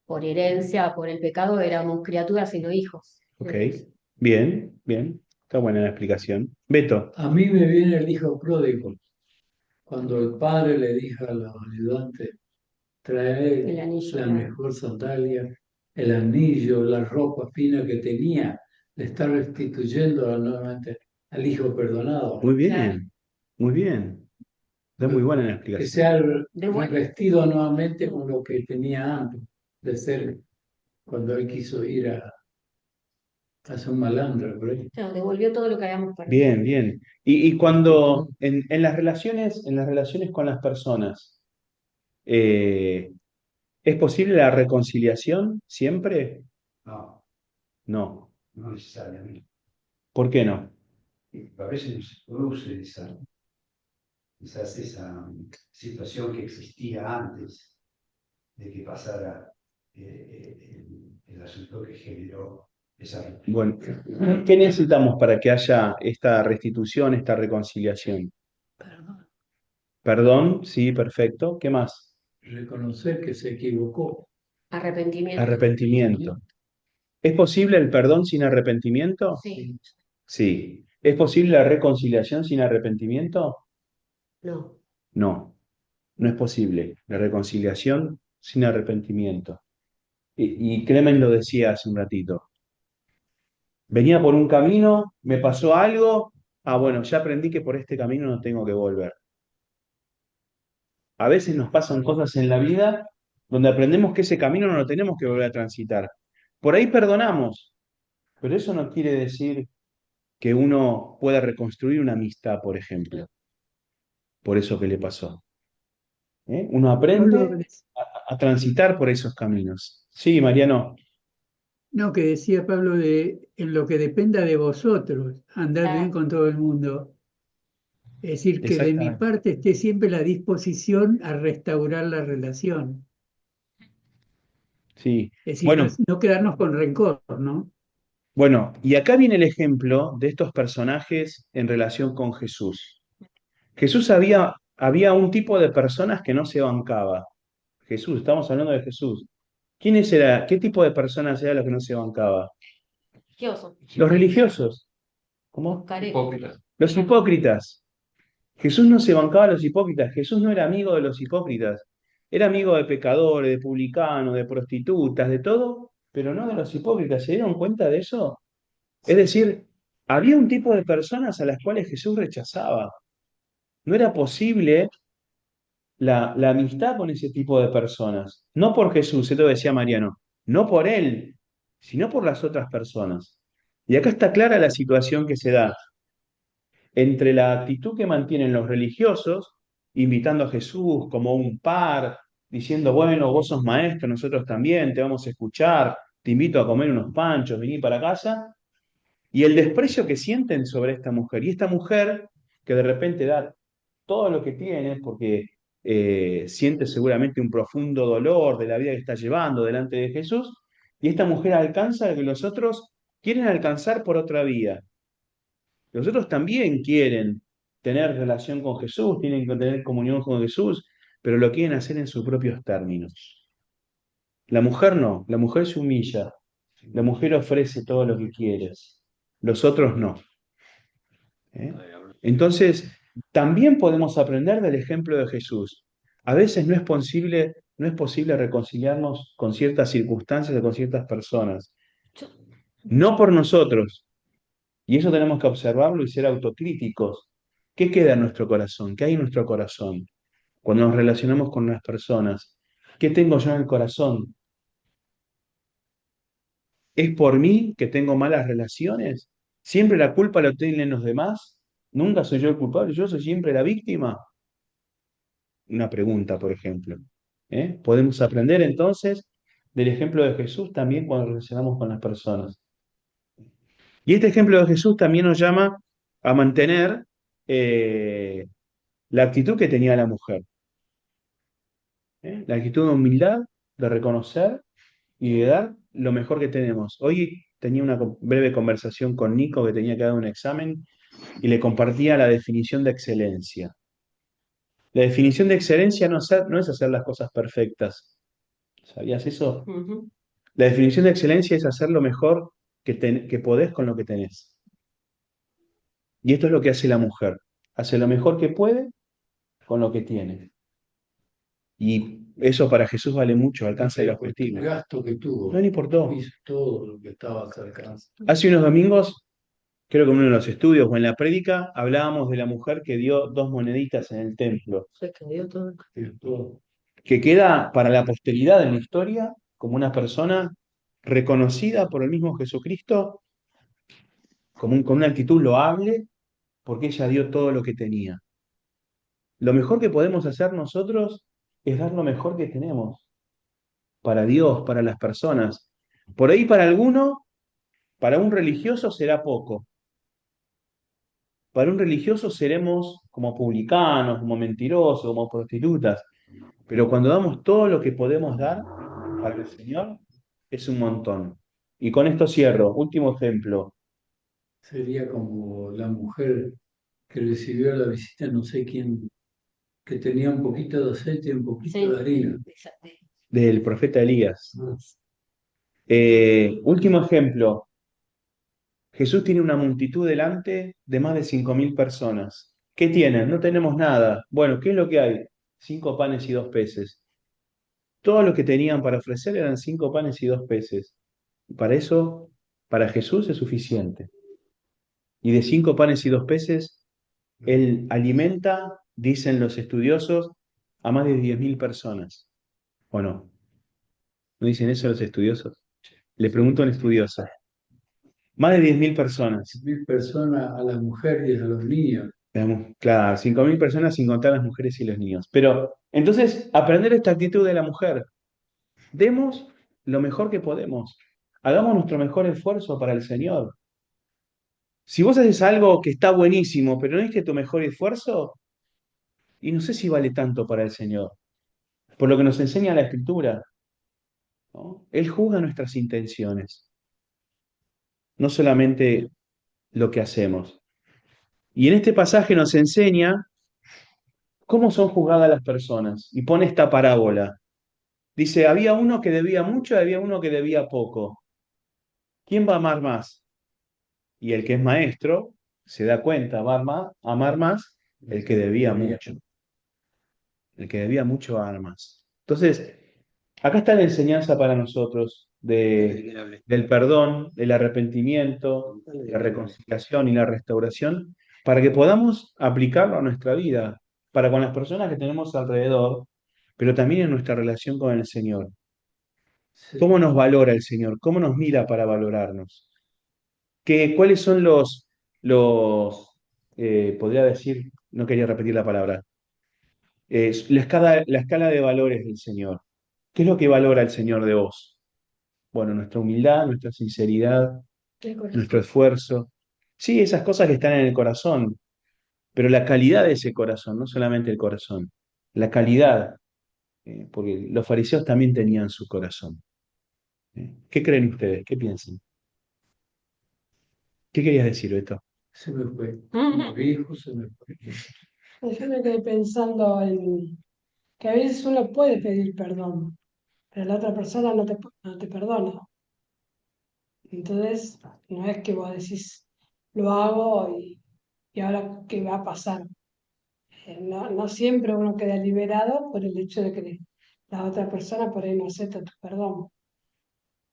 por herencia, por el pecado, éramos criaturas y no hijos. Ok, bien, bien. Está buena la explicación. Beto, A mí me viene el hijo pródigo, cuando el padre le dijo a los ayudantes, El trae anillo, la claro. mejor sandalia, el anillo, la ropa fina que tenía, le está restituyendo nuevamente al hijo perdonado. muy Claro. bien, muy bien. Está muy buena la Que explicación. sea De buen- revestido nuevamente con lo que tenía antes de ser cuando él quiso ir a ser un malandro, por ahí. Claro, devolvió todo lo que habíamos perdido. Bien, bien. Y cuando en las relaciones con las personas, eh, ¿es posible la reconciliación siempre? No, No. no necesariamente. ¿Por qué no? Y a veces no se produce esa situación que existía antes de que pasara el asunto que generó esa ruptura. Bueno, ¿qué necesitamos para que haya esta restitución, esta reconciliación? Perdón, sí, perfecto. ¿Qué más? Reconocer que se equivocó. Arrepentimiento. Arrepentimiento. ¿Es posible el perdón sin arrepentimiento? Sí. Sí. ¿Es posible la reconciliación sin arrepentimiento? No, No, no es posible la reconciliación sin arrepentimiento. Y Clemen lo decía hace un ratito. Venía por un camino, me pasó algo, bueno, ya aprendí que por este camino no tengo que volver. A veces nos pasan cosas en la vida donde aprendemos que ese camino no lo tenemos que volver a transitar. Por ahí perdonamos, pero eso no quiere decir que uno pueda reconstruir una amistad, por ejemplo, por eso que le pasó. Uno Pablo, aprende a transitar por esos caminos. Sí, Mariano, no, que decía Pablo de en lo que dependa de vosotros, andar bien con todo el mundo. Es decir, que de mi exactamente. parte esté siempre la disposición a restaurar la relación. Sí. Es decir, no, Bueno, no quedarnos con rencor, ¿no? bueno, y acá viene el ejemplo de estos personajes en relación con Jesús. Jesús había un tipo de personas que no se bancaba. Jesús, estamos hablando de Jesús. ¿Quiénes era? ¿Qué tipo de personas era los que no se bancaba? Religioso. Los religiosos. ¿Cómo? Caretas. Hipócritas. Los hipócritas. Jesús no se bancaba a los hipócritas. Jesús no era amigo de los hipócritas. Era amigo de pecadores, de publicanos, de prostitutas, de todo, pero no de los hipócritas. ¿Se dieron cuenta de eso? Es decir, había un tipo de personas a las cuales Jesús rechazaba. No era posible la amistad con ese tipo de personas. No por Jesús, esto decía Mariano, no por él, sino por las otras personas. Y acá está clara la situación que se da entre la actitud que mantienen los religiosos, invitando a Jesús como un par, diciendo, bueno, vos sos maestro, nosotros también, te vamos a escuchar, te invito a comer unos panchos, vení para casa, y el desprecio que sienten sobre esta mujer. Y esta mujer que de repente da todo lo que tiene, porque siente seguramente un profundo dolor de la vida que está llevando delante de Jesús, y esta mujer alcanza lo que los otros quieren alcanzar por otra vía. Los otros también quieren tener relación con Jesús, tienen que tener comunión con Jesús, pero lo quieren hacer en sus propios términos. La mujer no, la mujer se humilla, la mujer ofrece todo lo que quiere, los otros no. ¿Eh? Entonces, también podemos aprender del ejemplo de Jesús. A veces no es posible reconciliarnos con ciertas circunstancias o con ciertas personas. No por nosotros. Y eso tenemos que observarlo y ser autocríticos. ¿Qué queda en nuestro corazón? ¿Qué hay en nuestro corazón? Cuando nos relacionamos con las personas. ¿Qué tengo yo en el corazón? ¿Es por mí que tengo malas relaciones? ¿Siempre la culpa la tienen los demás? ¿Nunca soy yo el culpable? ¿Yo soy siempre la víctima? Una pregunta, por ejemplo. Podemos aprender entonces del ejemplo de Jesús también cuando nos relacionamos con las personas. Y este ejemplo de Jesús también nos llama a mantener eh, la actitud que tenía la mujer. La actitud de humildad, de reconocer y de dar lo mejor que tenemos. Hoy tenía una breve conversación con Nico que tenía que dar un examen y le compartía la definición de excelencia. La definición de excelencia no es hacer las cosas perfectas. ¿Sabías eso? Ujú. La definición de excelencia es hacer lo mejor que podés con lo que tenés. Y esto es lo que hace la mujer. Hace lo mejor que puede con lo que tiene. Y eso para Jesús vale mucho, alcanza el objetivo. El gasto que tuvo, No le importó. hizo todo lo que estaba a su alcance. Hace unos domingos, creo que en uno de los estudios o en la prédica, hablábamos de la mujer que dio 2 moneditas en el templo, Se cayó todo. que queda para la posteridad en la historia como una persona reconocida por el mismo Jesucristo con una actitud loable, porque ella dio todo lo que tenía. Lo mejor que podemos hacer nosotros es dar lo mejor que tenemos para Dios, para las personas. Por ahí para alguno, para un religioso será poco. Para un religioso seremos como publicanos, como mentirosos, como prostitutas. Pero cuando damos todo lo que podemos dar para el Señor, es un montón. Y con esto cierro. Último ejemplo. Sería como la mujer que recibió la visita, no sé quién, que tenía un poquito de aceite y un poquito Sí, de harina. exacto. Del profeta Elías. Ah, Último ejemplo. Jesús tiene una multitud delante de más de 5.000 personas. ¿Qué tienen? No tenemos nada. Bueno, ¿qué es lo que hay? 5 panes y 2 peces. Todo lo que tenían para ofrecer eran 5 panes y 2 peces. Y para eso, para Jesús es suficiente. Y de 5 panes y 2 peces, Él alimenta, dicen los estudiosos, a más de 10.000 personas. ¿O no? ¿No dicen eso los estudiosos? Le pregunto a un estudioso. Más de 10.000 personas. 10.000 personas a las mujeres y a los niños. Digamos, claro, 5.000 personas sin contar las mujeres y los niños. Pero entonces, aprender esta actitud de la mujer. Demos lo mejor que podemos. Hagamos nuestro mejor esfuerzo para el Señor. Si vos haces algo que está buenísimo, pero no diste tu mejor esfuerzo, y no sé si vale tanto para el Señor. Por lo que nos enseña la Escritura, ¿no? Él juzga nuestras intenciones, no solamente lo que hacemos. Y en este pasaje nos enseña cómo son juzgadas las personas. Y pone esta parábola. Dice, había uno que debía mucho y había uno que debía poco. ¿Quién va a amar más? Y el que es maestro se da cuenta, va a amar más el que debía mucho. El que debía mucho va a amar más. Entonces, acá está la enseñanza para nosotros del perdón, del arrepentimiento, la reconciliación y la restauración, para que podamos aplicarlo a nuestra vida, para con las personas que tenemos alrededor, pero también en nuestra relación con el Señor. Sí. ¿Cómo nos valora el Señor? ¿Cómo nos mira para valorarnos? ¿Cuáles son podría decir, no quería repetir la palabra, la escala de valores del Señor? ¿Qué es lo que valora el Señor de vos? Bueno, nuestra humildad, nuestra sinceridad, nuestro esfuerzo. Sí, esas cosas que están en el corazón, pero la calidad de ese corazón, no solamente el corazón, la calidad, porque los fariseos también tenían su corazón. ¿Qué creen ustedes? ¿Qué piensan? ¿Qué querías decir, Beto? Se me fue. Como dijo, se me fue. Yo me quedé pensando en que a veces uno puede pedir perdón, pero la otra persona no te perdona. Entonces, no es que vos decís, lo hago y ahora qué va a pasar. No siempre uno queda liberado por el hecho de que la otra persona por ahí no acepta tu perdón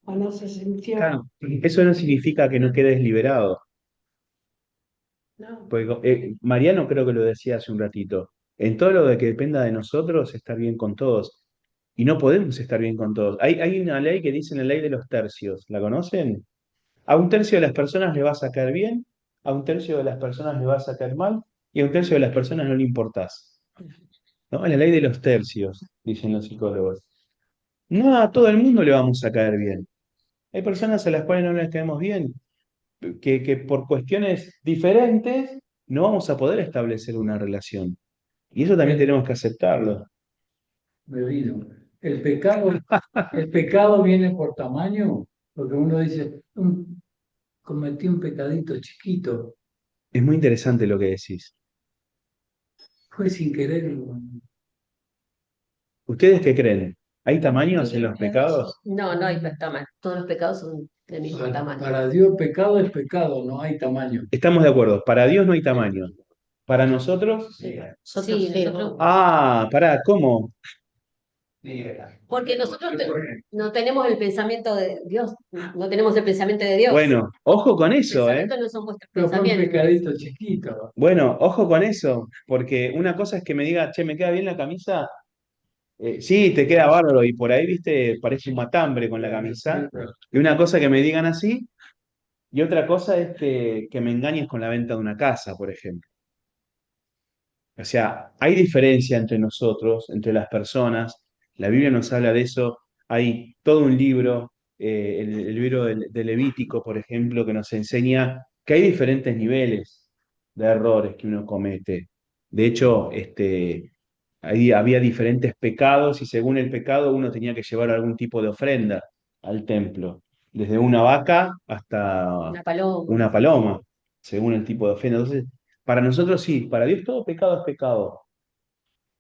o no se sintió. Claro, eso no significa que no quedes liberado. No, Porque, Mariano creo que lo decía hace un ratito. En todo lo de que dependa de nosotros, estar bien con todos. Y no podemos estar bien con todos. Hay una ley que dice la ley de los tercios. ¿La conocen? A un tercio de las personas le va a sacar bien, a un tercio de las personas le va a sacar mal, y a un tercio de las personas no le importás. ¿No? La ley de los tercios, dicen los psicólogos. No a todo el mundo le vamos a caer bien. Hay personas a las cuales no les caemos bien, que por cuestiones diferentes no vamos a poder establecer una relación. Y eso también tenemos que aceptarlo. Me vino. El pecado viene por tamaño, porque uno dice, cometí un pecadito chiquito. Es muy interesante lo que decís. Fue sin querer. ¿Ustedes qué creen? ¿Hay tamaños en los pecados? No, no hay tamaño. Todos los pecados son del mismo tamaño. Para Dios pecado es pecado, no hay tamaño. Estamos de acuerdo. Para Dios no hay tamaño. Para nosotros. Sí, Nosotros sí. nosotros. Ah, pará, ¿cómo? Porque nosotros no tenemos el pensamiento de Dios, no tenemos el pensamiento de Dios. Bueno, ojo con Los eso, ¿eh? pensamientos no son vuestros Pero fue un pensamientos. pecadito chiquito. Bueno, ojo con eso, porque una cosa es que me diga, che, ¿me queda bien la camisa? Sí, te queda bárbaro, y por ahí, viste, parece un matambre con la camisa. Y una cosa que me digan así, y otra cosa es que me engañes con la venta de una casa, por ejemplo. O sea, hay diferencia entre nosotros, entre las personas. La Biblia nos habla de eso. Hay todo un libro, el libro de Levítico, por ejemplo, que nos enseña que hay diferentes niveles de errores que uno comete. De hecho, ahí había diferentes pecados y según el pecado uno tenía que llevar algún tipo de ofrenda al templo, desde una vaca hasta Una paloma. una paloma, según el tipo de ofrenda. Entonces, para nosotros sí, para Dios todo pecado es pecado,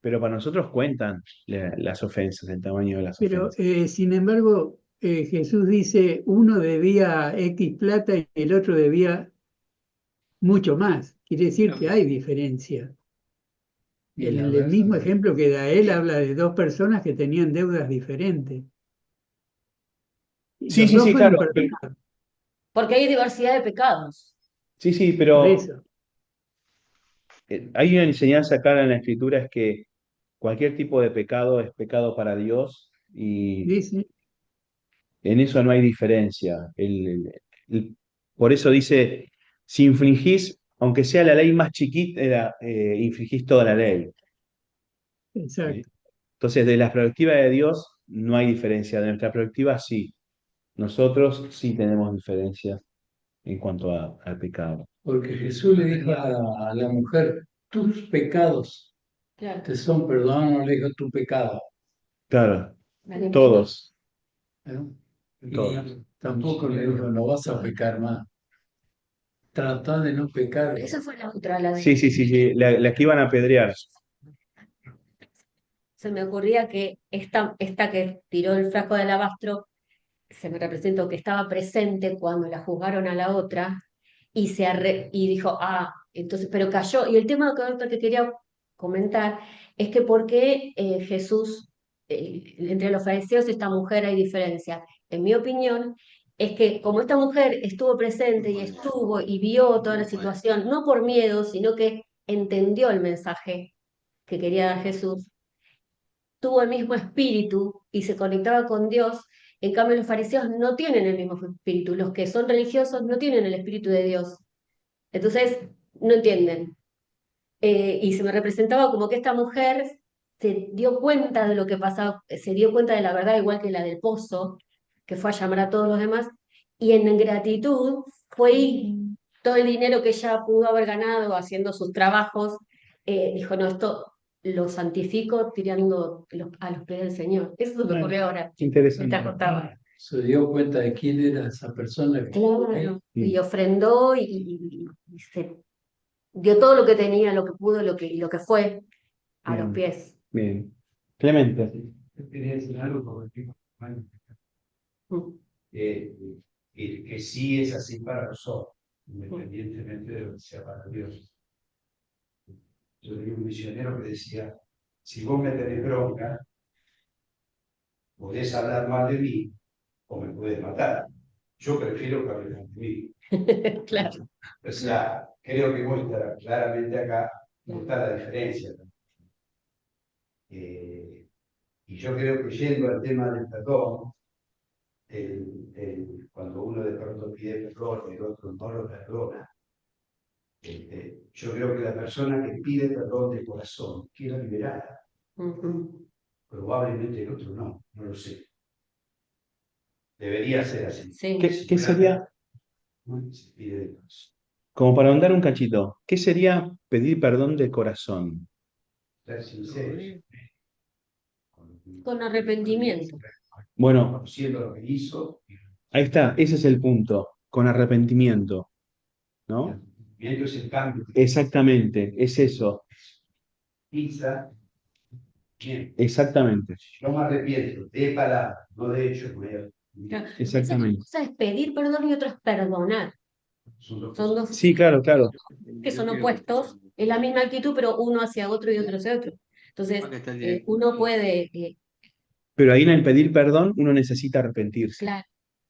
pero para nosotros cuentan las ofensas, el tamaño de las Pero, ofensas. sin embargo, Jesús dice, uno debía X plata y el otro debía mucho más. Quiere decir que hay diferencia. En el mismo ejemplo que da él, habla de dos personas que tenían deudas diferentes. Y Sí, los sí, dos sí, fueron claro. perdonados. Porque hay diversidad de pecados. Sí, sí, Por pero eso. hay una enseñanza clara en la Escritura, es que cualquier tipo de pecado es pecado para Dios y Dice, en eso no hay diferencia. Por eso dice, si infringís, aunque sea la ley más chiquita, infringís toda la ley. ¿Sí? exacto. Entonces, de la perspectiva de Dios no hay diferencia, de nuestra perspectiva sí. Nosotros sí tenemos diferencias en cuanto al pecado. Porque Jesús le dijo a la mujer, tus pecados Claro. te son perdonados, le dijo tu pecado. Claro, Vale. todos, ¿No? Y todos. tampoco le dijo, no vas a pecar más. Trata de no pecar. Esa fue la otra, la de... Sí, sí, sí, sí, la que iban a apedrear. Se me ocurría que esta que tiró el frasco de alabastro, se me representó que estaba presente cuando la juzgaron a la otra y dijo, entonces, pero cayó. Y el tema que quería comentar es que por qué Jesús, entre los fariseos, esta mujer hay diferencia. En mi opinión, es que como esta mujer estuvo presente y estuvo y vio toda la situación, no por miedo, sino que entendió el mensaje que quería dar Jesús, tuvo el mismo espíritu y se conectaba con Dios. En cambio, los fariseos no tienen el mismo espíritu. Los que son religiosos no tienen el espíritu de Dios. Entonces, no entienden. Y se me representaba como que esta mujer se dio cuenta de lo que pasaba, se dio cuenta de la verdad, igual que la del pozo, que fue a llamar a todos los demás, y en gratitud fue y todo el dinero que ella pudo haber ganado haciendo sus trabajos, dijo, no, esto lo santifico tirando a los pies del Señor. Eso se me ocurrió ahora, Interesante. mientras contaba. Se dio cuenta de quién era esa persona. Claro, y ofrendó y se dio todo lo que tenía, lo que pudo, lo que fue a los Bien, pies. bien. Clemente. Yo quería decir algo porque Mm. que sí es así para nosotros, independientemente de lo que sea para Dios. Yo tenía un misionero que decía, si vos me tenés bronca, podés hablar mal de mí o me puedes matar. Yo prefiero que hables mal de mí. Claro. O sea, creo que muestra claramente acá, está la diferencia. Y yo creo que yendo al tema del perdón, cuando uno de pronto pide perdón y el otro no lo perdona, yo creo que la persona que pide perdón de corazón queda liberada. Probablemente el otro no lo sé. Debería ser así. Sí. ¿Qué sería, Se pide de corazón. como para ahondar un cachito, qué sería pedir perdón de corazón? Ser sincero. Con arrepentimiento. Bueno, Conociendo lo que hizo, ahí está, ese es el punto, con arrepentimiento, ¿no? y esto es el cambio. Exactamente, es eso. pizza, bien. Exactamente, Yo me arrepiento de palabra, no de hecho. Claro. exactamente. Una cosa es pedir perdón y otra es perdonar. Son dos Son cosas. dos Sí, claro, claro. que son opuestos, es la misma actitud, pero uno hacia otro y otro hacia otro. Entonces, uno puede, Pero ahí en el pedir perdón uno necesita arrepentirse. claro,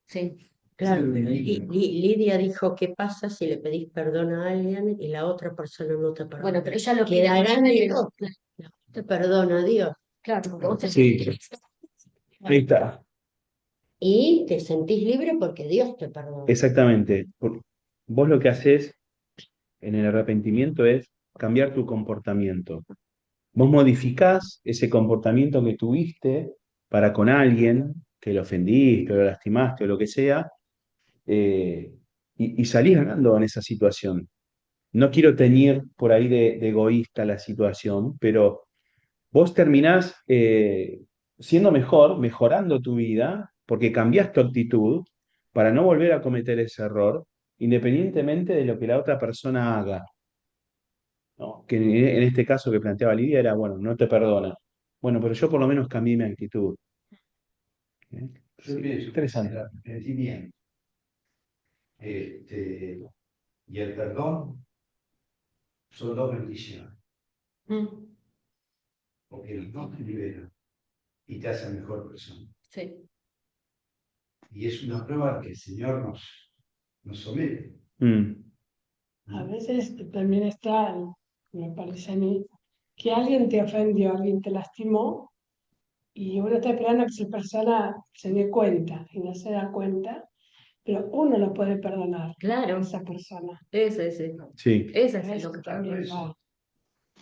sí, Claro, Sí, Lidia dijo, ¿qué pasa si le pedís perdón a alguien y la otra persona no te bueno, perdona? pero ella lo que Quedarán en dos. Te perdona Dios. claro, porque vos te Sí, ahí está. Y te sentís libre porque Dios te perdona. Exactamente. Vos lo que haces en el arrepentimiento es cambiar tu comportamiento. Vos modificás ese comportamiento que tuviste para con alguien que lo ofendiste, o lo lastimaste o lo que sea, eh, y salís ganando en esa situación. No quiero teñir por ahí de egoísta la situación, pero vos terminás siendo mejor, mejorando tu vida, porque cambiás tu actitud para no volver a cometer ese error, independientemente de lo que la otra persona haga. ¿No? Que en este caso que planteaba Lidia era, bueno, no te perdona. Bueno, pero yo por lo menos cambié mi actitud. ¿Eh? Yo Sí, pienso que interesante. el arrepentimiento y el perdón son dos bendiciones, Mm, porque los dos te liberan y te hacen mejor persona. sí, Y es una prueba que el Señor nos somete. Mm, A veces también está, me parece a mí, que alguien te ofendió, alguien te lastimó y uno está esperando a que esa persona se dé cuenta y no se da cuenta, pero uno lo puede perdonar claro, a esa persona. ese es el, sí, ese es Eso lo que también eso. va.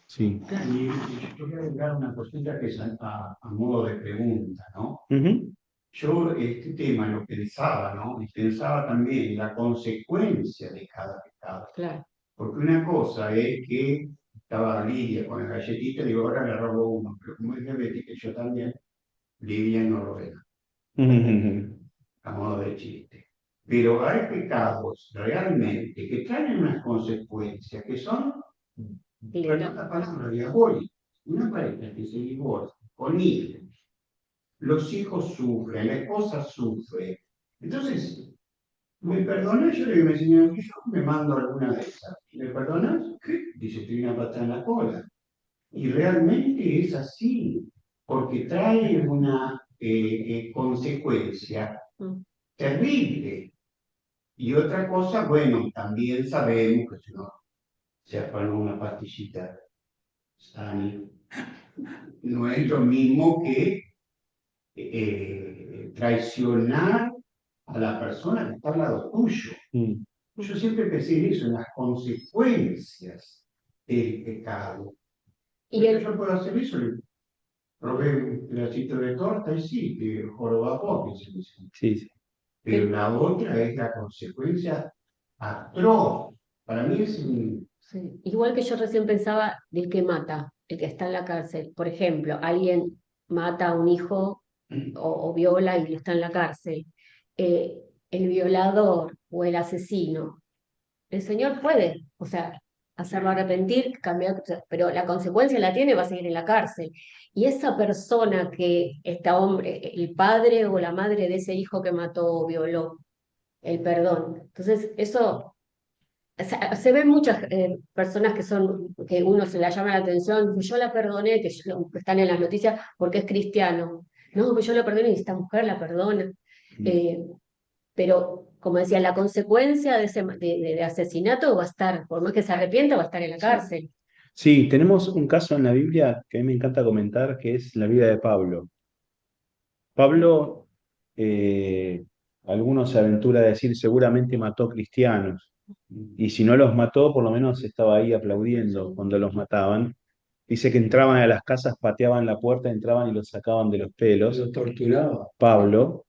sí. Y yo quiero agregar una cosita que es a modo de pregunta, ¿no? Ujú, Yo este tema lo pensaba, ¿no? Y pensaba también en la consecuencia de cada pecado. claro. Porque una cosa es que estaba Lidia con la galletita y digo, ahora le robo uno, pero como es diabética y yo también, Lidia no lo ve, ujú, a modo de chiste. Pero hay pecados realmente que traen unas consecuencias que son, perdón la palabra, diabólicas. Una pareja que se divorcia con hijos, los hijos sufren, la esposa sufre. Entonces, ¿me perdonas? Yo le digo, señor, yo me mando alguna de esas. ¿Me perdonas? ¿Qué? Dice, estoy una patada en la cola. Y realmente es así, porque trae una consecuencia Mm. terrible. Y otra cosa, bueno, también sabemos que si no se afana una pastillita sana, no es lo mismo que traicionar a la persona que está al lado tuyo. mm. Yo siempre pensé en eso, en las consecuencias del pecado. Y el, Yo puedo hacer eso, le probé un pedacito de torta y sí, que jorobapó, que se dice. Sí, sí. Pero la otra es la consecuencia atroz. Para mí es un... sí, igual que yo recién pensaba del que mata, el que está en la cárcel. Por ejemplo, alguien mata a un hijo o viola y está en la cárcel. Eh, el violador o el asesino, el Señor puede, o sea, hacerlo arrepentir, cambiar, o sea, pero la consecuencia la tiene, va a seguir en la cárcel. Y esa persona que, este hombre, el padre o la madre de ese hijo que mató o violó, el perdón. Entonces, eso, o sea, se ven muchas personas que son, que uno se la llama la atención, yo la perdoné, que están en las noticias porque es cristiano. No, que yo la perdoné y esta mujer la perdona. Eh, pero, como decía, la consecuencia de ese de asesinato va a estar, por más que se arrepienta, va a estar en la cárcel. Sí, tenemos un caso en la Biblia que a mí me encanta comentar, que es la vida de Pablo. Pablo, eh, algunos se aventura a decir, seguramente mató cristianos, y si no los mató, por lo menos estaba ahí aplaudiendo cuando los mataban. Dice que entraban a las casas, pateaban la puerta, entraban y los sacaban de los pelos. Lo torturaba. Pablo,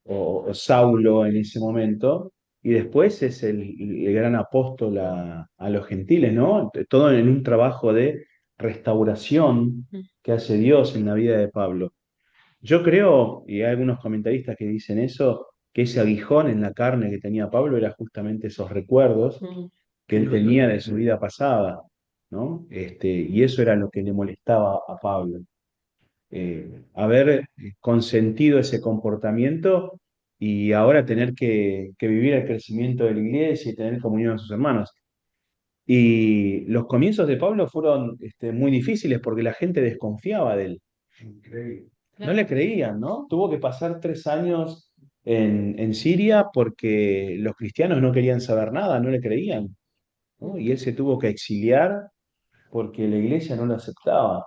o Saulo en ese momento, y después es el gran apóstol a los gentiles, ¿no? Todo en un trabajo de restauración que hace Dios en la vida de Pablo. Yo creo, y hay algunos comentaristas que dicen eso, que ese aguijón en la carne que tenía Pablo era justamente esos recuerdos Mm. que él tenía de su vida pasada. ¿no? Y eso era lo que le molestaba a Pablo. Haber consentido ese comportamiento y ahora tener que vivir el crecimiento de la iglesia y tener comunión con sus hermanos. Y los comienzos de Pablo fueron muy difíciles porque la gente desconfiaba de él. Increíble. No le creían, ¿no? Tuvo que pasar 3 años en Siria porque los cristianos no querían saber nada, no le creían, ¿no? Y él se tuvo que exiliar porque la iglesia no lo aceptaba,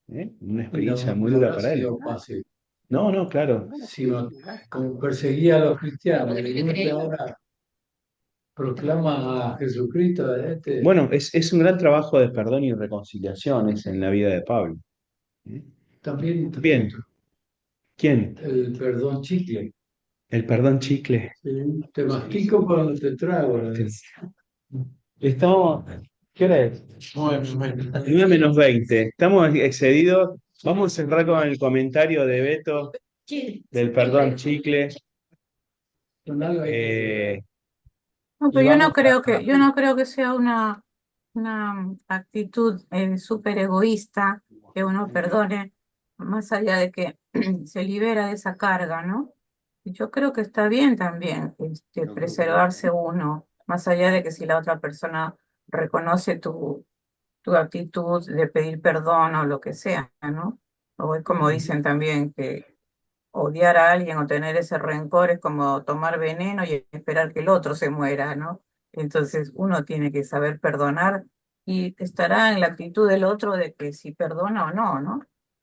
¿eh? Una Y no, experiencia muy no dura habrá para él. sido fácil, No, no, claro. sino como perseguía a los cristianos, y uno ahora proclama a Jesucristo, Bueno, es un gran trabajo de perdón y reconciliaciones en la vida de Pablo, ¿eh? también Bien, ¿quién? el perdón chicle. El perdón chicle. ¿Sí? Te mastico cuando te trago. Estamos, ¿qué hora es? 9:20. Estamos excedidos. Vamos a cerrar con el comentario de Beto del perdón chicle. Eh, No, y pero vamos yo no creo que sea una actitud súper egoísta que uno perdone, más allá de que se libera de esa carga, ¿no? Yo creo que está bien también preservarse uno, más allá de que si la otra persona reconoce tu actitud de pedir perdón o lo que sea, ¿no? O es como dicen también que odiar a alguien o tener ese rencor es como tomar veneno y esperar que el otro se muera, ¿no? Entonces uno tiene que saber perdonar y estará en la actitud del otro de que si perdona o no, ¿no?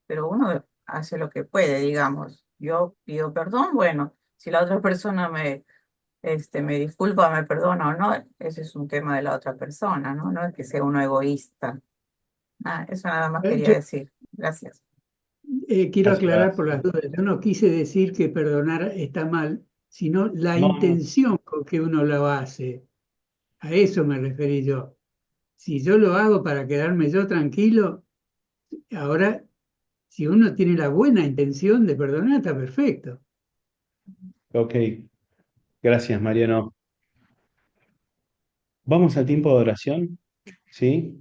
Pero uno hace lo que puede, digamos. Yo pido perdón, bueno, si la otra persona me disculpa, me perdona o no, ese es un tema de la otra persona, ¿no? No es que sea uno egoísta. Ah, eso nada más quería Yo decir. Gracias. quiero aclarar gracias. por las dudas. Yo no quise decir que perdonar está mal, sino la No, no. intención con que uno lo hace. A eso me referí yo. Si yo lo hago para quedarme yo tranquilo, ahora, si uno tiene la buena intención de perdonar, está perfecto. Ok, gracias, Mariano. Vamos al tiempo de oración, ¿sí?